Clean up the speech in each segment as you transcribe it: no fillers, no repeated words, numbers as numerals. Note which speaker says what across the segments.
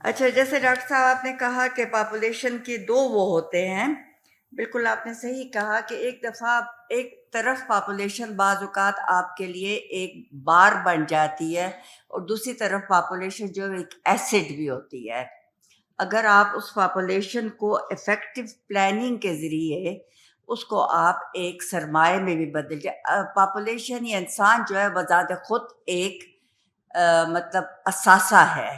Speaker 1: اچھا، جیسے ڈاکٹر صاحب آپ نے کہا کہ پاپولیشن کے دو وہ ہوتے ہیں، بالکل آپ نے صحیح کہا کہ ایک دفعہ ایک طرف پاپولیشن بعض اوقات آپ کے لیے ایک بار بن جاتی ہے، اور دوسری طرف پاپولیشن جو ایک ایسڈ بھی ہوتی ہے۔ اگر آپ اس پاپولیشن کو افیکٹو پلاننگ کے ذریعے اس کو آپ ایک سرمایہ میں بھی بدل جائے، پاپولیشن یا انسان جو ہے بذات خود ایک مطلب اثاثہ ہے،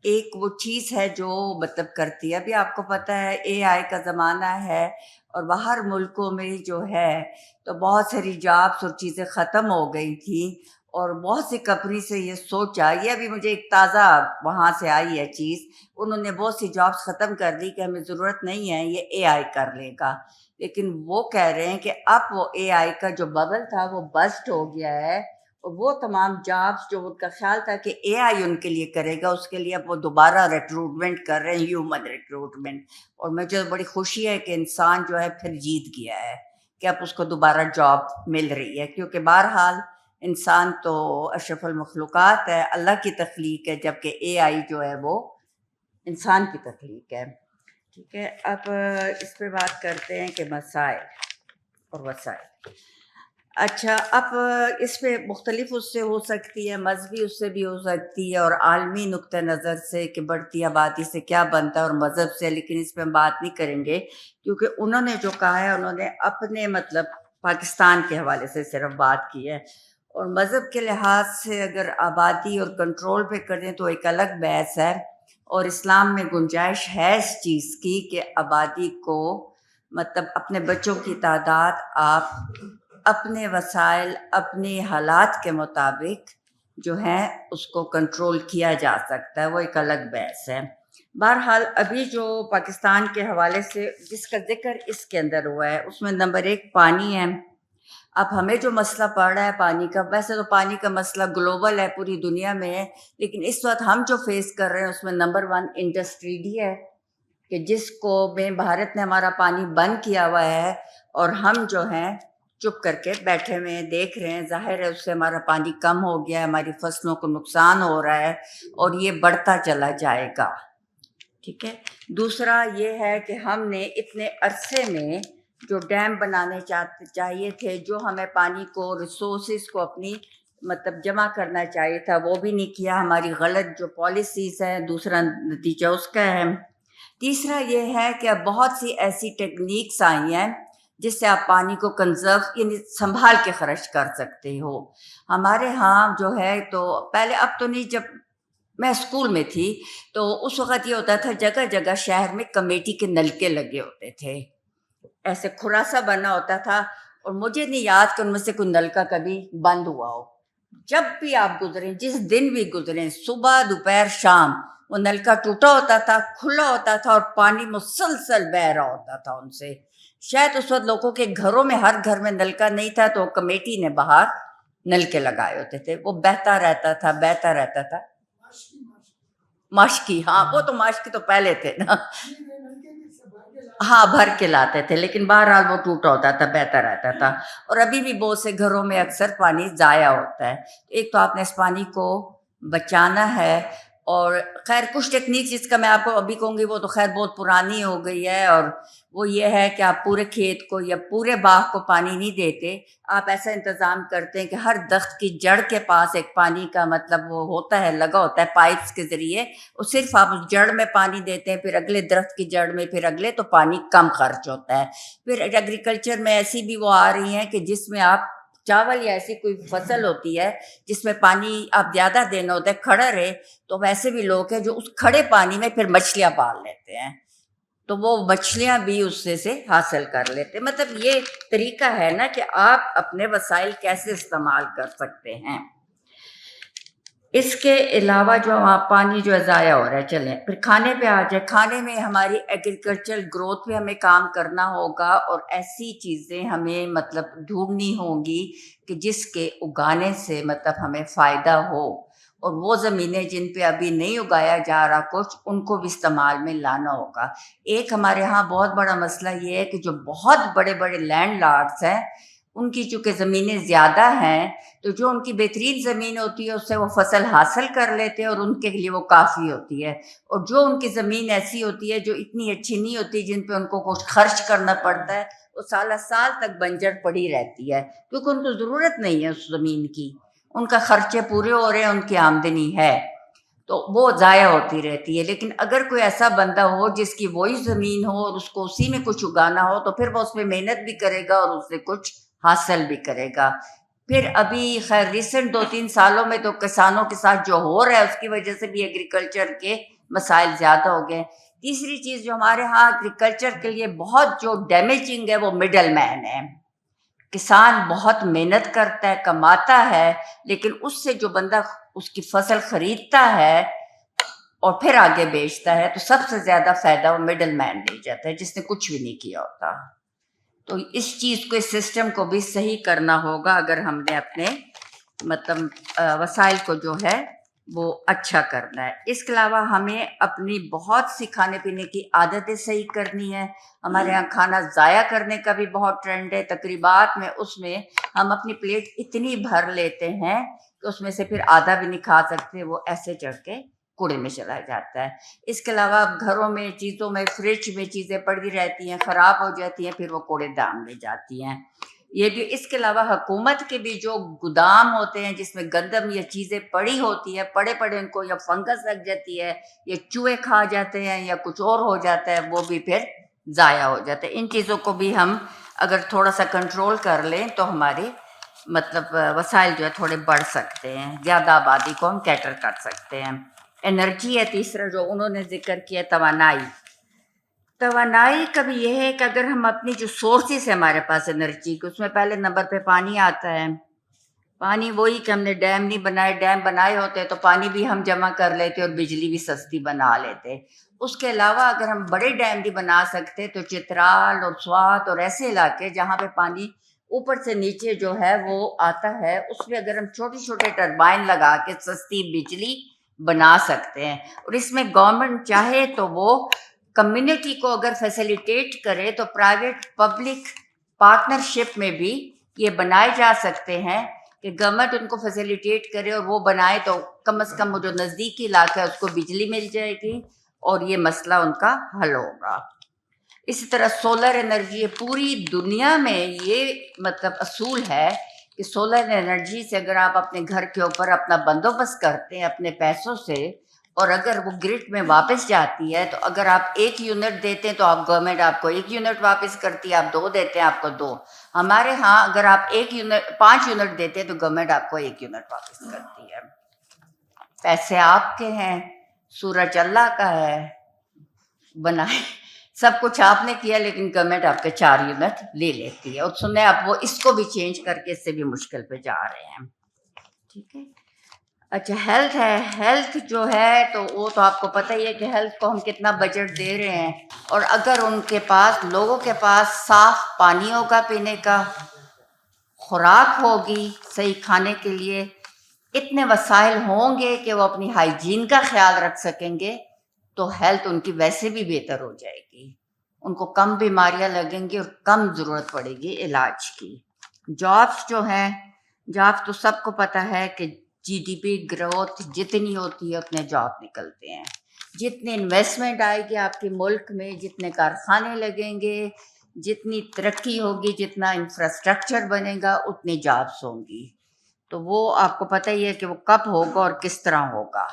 Speaker 1: ایک وہ چیز ہے جو مطلب کرتی ہے۔ ابھی آپ کو پتہ ہے اے آئی کا زمانہ ہے، اور باہر ملکوں میں جو ہے تو بہت ساری جابس اور چیزیں ختم ہو گئی تھیں، اور بہت سی کمپنی سے یہ سوچ آئی ہے، ابھی مجھے ایک تازہ وہاں سے آئی ہے چیز، انہوں نے بہت سی جابس ختم کر دی کہ ہمیں ضرورت نہیں ہے، یہ اے آئی کر لے گا۔ لیکن وہ کہہ رہے ہیں کہ اب وہ اے آئی کا جو ببل تھا وہ بسٹ ہو گیا ہے، اور وہ تمام جابس جو ان کا خیال تھا کہ اے آئی ان کے لیے کرے گا، اس کے لیے اب وہ دوبارہ ریکروٹمنٹ کر رہے ہیں، ہیومن ریکروٹمنٹ۔ اور مجھے بڑی خوشی ہے کہ انسان جو ہے پھر جیت گیا ہے، کہ اب اس کو دوبارہ جاب مل رہی ہے، کیونکہ بہرحال انسان تو اشرف المخلوقات ہے، اللہ کی تخلیق ہے، جبکہ اے آئی جو ہے وہ انسان کی تخلیق ہے۔ ٹھیک ہے، اب اس پہ بات کرتے ہیں کہ مسائل اور وسائل۔ اچھا، اب اس پہ مختلف اس سے ہو سکتی ہے، مذہبی اس سے بھی ہو سکتی ہے، اور عالمی نقطہ نظر سے کہ بڑھتی آبادی سے کیا بنتا ہے، اور مذہب سے، لیکن اس پہ ہم بات نہیں کریں گے، کیونکہ انہوں نے جو کہا ہے انہوں نے اپنے مطلب پاکستان کے حوالے سے صرف بات کی ہے، اور مذہب کے لحاظ سے اگر آبادی اور کنٹرول پہ کریں تو ایک الگ بحث ہے، اور اسلام میں گنجائش ہے اس چیز کی کہ آبادی کو مطلب اپنے بچوں کی تعداد آپ اپنے وسائل، اپنے حالات کے مطابق جو ہے اس کو کنٹرول کیا جا سکتا ہے، وہ ایک الگ بحث ہے۔ بہرحال ابھی جو پاکستان کے حوالے سے جس کا ذکر اس کے اندر ہوا ہے، اس میں نمبر ایک پانی ہے۔ اب ہمیں جو مسئلہ پڑ رہا ہے پانی کا، ویسے تو پانی کا مسئلہ گلوبل ہے، پوری دنیا میں ہے، لیکن اس وقت ہم جو فیس کر رہے ہیں اس میں نمبر ون انڈسٹری بھی ہے، کہ جس کو میں بھارت نے ہمارا پانی بند کیا ہوا ہے، اور ہم جو ہیں چپ کر کے بیٹھے ہوئے ہیں، دیکھ رہے ہیں، ظاہر ہے اس سے ہمارا پانی کم ہو گیا ہے، ہماری فصلوں کو نقصان ہو رہا ہے، اور یہ بڑھتا چلا جائے گا۔ ٹھیک ہے، دوسرا یہ ہے کہ ہم نے اتنے عرصے میں جو ڈیم بنانے چاہیے تھے، جو ہمیں پانی کو، ریسورسز کو اپنی مطلب جمع کرنا چاہیے تھا، وہ بھی نہیں کیا، ہماری غلط جو پالیسیز ہیں، دوسرا نتیجہ اس کا ہے۔ تیسرا یہ ہے کہ اب بہت سی ایسی ٹیکنیکس آئی ہیں جس سے آپ پانی کو کنزرو یعنی سنبھال کے خرچ کر سکتے ہو۔ ہمارے ہاں جو ہے تو پہلے، اب تو نہیں، جب میں اسکول میں تھی تو اس وقت یہ ہوتا تھا جگہ جگہ شہر میں کمیٹی کے نلکے لگے ہوتے تھے، ایسے خلاصہ بنا ہوتا تھا، اور مجھے نہیں یاد کہ ان میں سے کوئی نلکا کبھی بند ہوا ہو۔ جب بھی آپ گزریں، جس دن بھی گزریں، صبح دوپہر شام، وہ نلکا ٹوٹا ہوتا تھا، کھلا ہوتا تھا، اور پانی مسلسل بہہ رہا ہوتا تھا ان سے۔ شاید اس وقت لوگوں کے گھروں میں، ہر گھر میں نلکا نہیں تھا، تو کمیٹی نے باہر نلکے لگائے ہوتے تھے، وہ بہتا رہتا تھا، بہتا رہتا تھا۔ ماشکی، ہاں وہ تو ماشکی تو پہلے تھے نا، ہاں بھر کے لاتے تھے، لیکن بہرحال وہ ٹوٹا ہوتا تھا، بہتا رہتا تھا، اور ابھی بھی بہت سے گھروں میں اکثر پانی ضائع ہوتا ہے۔ ایک تو آپ نے اس پانی کو بچانا ہے، اور خیر کچھ ٹیکنیک جس کا میں آپ کو ابھی کہوں گی وہ تو خیر بہت پرانی ہو گئی ہے، اور وہ یہ ہے کہ آپ پورے کھیت کو یا پورے باغ کو پانی نہیں دیتے، آپ ایسا انتظام کرتے ہیں کہ ہر درخت کی جڑ کے پاس ایک پانی کا مطلب وہ ہوتا ہے، لگا ہوتا ہے پائپس کے ذریعے، اور صرف آپ اس جڑ میں پانی دیتے ہیں، پھر اگلے درخت کی جڑ میں، پھر اگلے، تو پانی کم خرچ ہوتا ہے۔ پھر ایگریکلچر میں ایسی بھی وہ آ رہی ہیں کہ جس میں آپ چاول یا ایسی کوئی فصل ہوتی ہے جس میں پانی آپ زیادہ دینا ہوتا ہے، کھڑا رہے، تو ویسے بھی لوگ ہیں جو اس کھڑے پانی میں پھر مچھلیاں پال لیتے ہیں، تو وہ مچھلیاں بھی اس سے حاصل کر لیتے ہیں۔ مطلب یہ طریقہ ہے نا کہ آپ اپنے وسائل کیسے استعمال کر سکتے ہیں۔ اس کے علاوہ جو وہاں پانی جو ضائع ہو رہا ہے، چلیں پھر کھانے پہ آ جائے۔ کھانے میں ہماری ایگریکلچرل گروتھ پہ ہمیں کام کرنا ہوگا، اور ایسی چیزیں ہمیں مطلب ڈھونڈنی ہوں گی کہ جس کے اگانے سے مطلب ہمیں فائدہ ہو، اور وہ زمینیں جن پہ ابھی نہیں اگایا جا رہا کچھ، ان کو بھی استعمال میں لانا ہوگا۔ ایک ہمارے ہاں بہت بڑا مسئلہ یہ ہے کہ جو بہت بڑے بڑے لینڈ لارڈس ہیں، ان کی چونکہ زمینیں زیادہ ہیں تو جو ان کی بہترین زمین ہوتی ہے اس سے وہ فصل حاصل کر لیتے ہیں اور ان کے لیے وہ کافی ہوتی ہے، اور جو ان کی زمین ایسی ہوتی ہے جو اتنی اچھی نہیں ہوتی، جن پہ ان کو کچھ خرچ کرنا پڑتا ہے، وہ سالہ سال تک بنجر پڑی رہتی ہے کیونکہ ان کو ضرورت نہیں ہے اس زمین کی، ان کا خرچے پورے ہو رہے ہیں، ان کی آمدنی ہے، تو وہ ضائع ہوتی رہتی ہے۔ لیکن اگر کوئی ایسا بندہ ہو جس کی وہی زمین ہو اور اس کو اسی میں کچھ اگانا ہو تو پھر وہ اس میں محنت بھی کرے گا اور اس سے کچھ حاصل بھی کرے گا۔ پھر ابھی خیر ریسنٹ 2-3 سالوں میں تو کسانوں کے ساتھ جو ہو رہا ہے اس کی وجہ سے بھی ایگریکلچر کے مسائل زیادہ ہو گئے۔ تیسری چیز جو ہمارے ہاں ایگریکلچر کے لیے بہت جو ڈیمیجنگ ہے وہ مڈل مین ہے۔ کسان بہت محنت کرتا ہے، کماتا ہے، لیکن اس سے جو بندہ اس کی فصل خریدتا ہے اور پھر آگے بیچتا ہے تو سب سے زیادہ فائدہ وہ مڈل مین لے جاتا ہے جس نے کچھ بھی نہیں کیا ہوتا۔ تو اس چیز کو، اس سسٹم کو بھی صحیح کرنا ہوگا اگر ہم نے اپنے وسائل کو جو ہے وہ اچھا کرنا ہے۔ اس کے علاوہ ہمیں اپنی بہت سی کھانے پینے کی عادتیں صحیح کرنی ہے۔ ہمارے یہاں کھانا ضائع کرنے کا بھی بہت ٹرینڈ ہے، تقریبات میں اس میں ہم اپنی پلیٹ اتنی بھر لیتے ہیں کہ اس میں سے پھر آدھا بھی نہیں کھا سکتے، وہ ایسے چڑھ کے کوڑے میں چلا جاتا ہے۔ اس کے علاوہ گھروں میں چیزوں میں فریج میں چیزیں پڑی رہتی ہیں، خراب ہو جاتی ہیں، پھر وہ کوڑے دان میں جاتی ہیں۔ یہ بھی اس کے علاوہ حکومت کے بھی جو گودام ہوتے ہیں جس میں گندم یا چیزیں پڑی ہوتی ہے، پڑے پڑے ان کو یا فنگس لگ جاتی ہے یا چوہے کھا جاتے ہیں یا کچھ اور ہو جاتا ہے، وہ بھی پھر ضائع ہو جاتا ہے۔ ان چیزوں کو بھی ہم اگر تھوڑا سا کنٹرول کر لیں تو ہماری وسائل جو ہے تھوڑے بڑھ سکتے ہیں، زیادہ آبادی کو ہم کیٹر کر سکتے ہیں۔ انرجی ہے تیسرا جو انہوں نے ذکر کیا، توانائی۔ توانائی کا بھی یہ ہے کہ اگر ہم اپنی جو سورسز ہے ہمارے پاس انرجی کے، اس میں پہلے نمبر پہ پانی آتا ہے۔ پانی وہی کہ ہم نے ڈیم نہیں بنائے، ڈیم بنائے ہوتے تو پانی بھی ہم جمع کر لیتے اور بجلی بھی سستی بنا لیتے۔ اس کے علاوہ اگر ہم بڑے ڈیم بھی بنا سکتے تو چترال اور سوات اور ایسے علاقے جہاں پہ پانی اوپر سے نیچے جو ہے وہ آتا ہے، اس میں اگر ہم چھوٹے چھوٹے ٹربائن لگا کے سستی بجلی بنا سکتے ہیں، اور اس میں گورنمنٹ چاہے تو وہ کمیونٹی کو اگر فیسیلیٹیٹ کرے تو پرائیویٹ پبلک پارٹنرشپ میں بھی یہ بنائے جا سکتے ہیں کہ گورنمنٹ ان کو فیسیلیٹیٹ کرے اور وہ بنائے تو کم از کم وہ جو نزدیکی علاقہ ہے اس کو بجلی مل جائے گی اور یہ مسئلہ ان کا حل ہوگا۔ اسی طرح سولر انرجی، پوری دنیا میں یہ اصول ہے کہ سولر انرجی سے اگر آپ اپنے گھر کے اوپر اپنا بندوبست کرتے ہیں اپنے پیسوں سے، اور اگر وہ گرڈ میں واپس جاتی ہے تو اگر آپ 1 یونٹ دیتے ہیں تو آپ گورنمنٹ آپ کو 1 یونٹ واپس کرتی ہے، آپ 2 دیتے ہیں آپ کو 2۔ ہمارے ہاں اگر آپ 5 یونٹ دیتے ہیں تو گورنمنٹ آپ کو 1 یونٹ واپس کرتی ہے۔ پیسے آپ کے ہیں، سورج اللہ کا ہے، بنائے سب کچھ آپ نے کیا، لیکن گورنمنٹ آپ کے 4 یونٹ لے لیتی ہے، اور سنیں آپ وہ اس کو بھی چینج کر کے اس سے بھی مشکل پہ جا رہے ہیں۔ ٹھیک ہے، اچھا ہیلتھ ہے۔ ہیلتھ جو ہے تو وہ تو آپ کو پتہ ہی ہے کہ ہیلتھ کو ہم کتنا بجٹ دے رہے ہیں، اور اگر ان کے پاس، لوگوں کے پاس صاف پانی ہوگا پینے کا، خوراک ہوگی صحیح کھانے کے لیے، اتنے وسائل ہوں گے کہ وہ اپنی ہائیجین کا خیال رکھ سکیں گے، تو ہیلتھ ان کی ویسے بھی بہتر ہو جائے گی، ان کو کم بیماریاں لگیں گی اور کم ضرورت پڑے گی علاج کی۔ جابس جو ہیں، جابس تو سب کو پتہ ہے کہ جی ڈی پی گروتھ جتنی ہوتی ہے اتنے جاب نکلتے ہیں، جتنی انویسٹمنٹ آئے گی آپ کے ملک میں، جتنے کارخانے لگیں گے، جتنی ترقی ہوگی، جتنا انفراسٹرکچر بنے گا، اتنی جابس ہوں گی۔ تو وہ آپ کو پتہ ہی ہے کہ وہ کب ہوگا اور کس طرح ہوگا،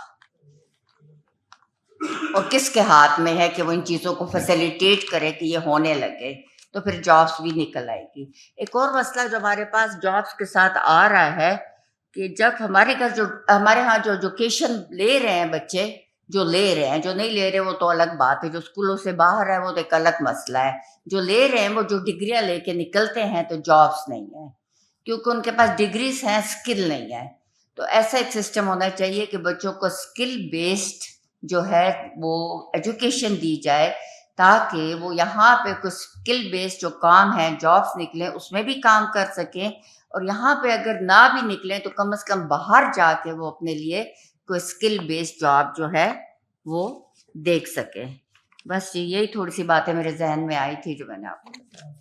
Speaker 1: اور کس کے ہاتھ میں ہے کہ وہ ان چیزوں کو فیسیلیٹیٹ کرے کہ یہ ہونے لگے، تو پھر جابس بھی نکل آئے گی۔ ایک اور مسئلہ جو ہمارے پاس جابس کے ساتھ آ رہا ہے کہ جب ہمارے ہاں جو ایجوکیشن لے رہے ہیں بچے، جو لے رہے ہیں، جو نہیں لے رہے وہ تو الگ بات ہے، جو اسکولوں سے باہر ہے وہ تو ایک الگ مسئلہ ہے۔ جو لے رہے ہیں وہ جو ڈگریاں لے کے نکلتے ہیں تو جابس نہیں ہیں، کیونکہ ان کے پاس ڈگریز ہیں، اسکل نہیں ہے۔ تو ایسا ایک سسٹم ہونا چاہیے کہ بچوں کو اسکل بیسڈ جو ہے وہ ایجوکیشن دی جائے، تاکہ وہ یہاں پہ کچھ اسکل بیسڈ جو کام ہیں، جابس نکلیں، اس میں بھی کام کر سکیں، اور یہاں پہ اگر نہ بھی نکلیں تو کم از کم باہر جا کے وہ اپنے لیے کوئی اسکل بیسڈ جاب جو ہے وہ دیکھ سکیں۔ بس یہی تھوڑی سی باتیں میرے ذہن میں آئی تھی جو میں نے آپ کو بتائی۔